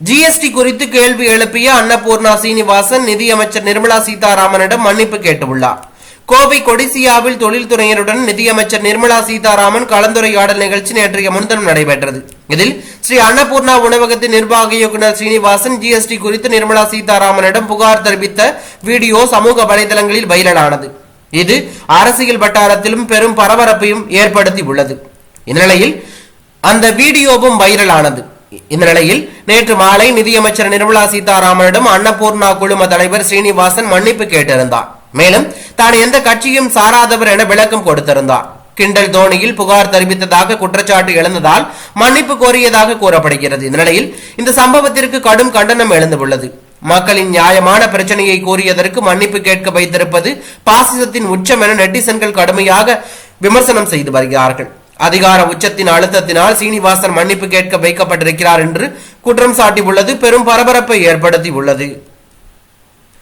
GST குறித்து கேள்வி எழுப்பிய அன்னபூர்ணா சீனிவாசன் நிதியமைச்சர் நிர்மலா சீதாராமனிடம் மன்னிப்பு கேட்டுள்ளார். கோவை கொடிசியாவில் தொழில்துறையினருடன் நிதியமைச்சர் நிர்மலா சீதாராமன் கலந்துரையாடல் நிகழ்ச்சி நேற்றைய முன்தினம் நடைபெற்றது. இதில் ஸ்ரீ அன்னபூர்ணா உணவகத்தின் நிர்வாக இயக்குநர் ஸ்ரீனிவாசன் ஜிஎஸ்டி குறித்து நிர்மலா சீதாராமனிடம் புகார் தெரிவித்த வீடியோ சமூக வலைதளங்களில் வைரலானது. இது அரசியல் வட்டாரத்திலும் பெரும் பரபரப்பையும் ஏற்படுத்தி உள்ளது. இந்நிலையில் அந்த வீடியோவும் வைரலானது. இந்த நிலையில் நேற்று மாலை நிதியமைச்சர் நிர்மலா சீதாராமனிடம் அன்னபூர்ணா குழும தலைவர் ஸ்ரீனிவாசன் மன்னிப்பு கேட்டிருந்தார். மேலும் தான் எந்த கட்சியும் சாராதவர் என விளக்கம் கொடுத்திருந்தார். கிண்டல் தோனியில் புகார் தெரிவித்ததாக குற்றச்சாட்டு எழுந்ததால் மன்னிப்பு கோரியதாக கூறப்படுகிறது. இந்த நிலையில் இந்த சம்பவத்திற்கு கடும் கண்டனம் எழுந்துள்ளது. மக்களின் நியாயமான பிரச்சனையை கூறியதற்கு மன்னிப்பு கேட்க வைத்திருப்பது பாசிசத்தின் உச்சம் என நெட்டிசன்கள் கடுமையாக விமர்சனம் செய்து வருகிறார்கள். அதிகார உச்சத்தின் அழுத்தத்தினால் சீனிவாசன் மன்னிப்பு கேட்க வைக்கப்பட்டிருக்கிறார் என்று குற்றம் சாட்டியுள்ளது பெரும் பரபரப்பை ஏற்படுத்தி உள்ளது.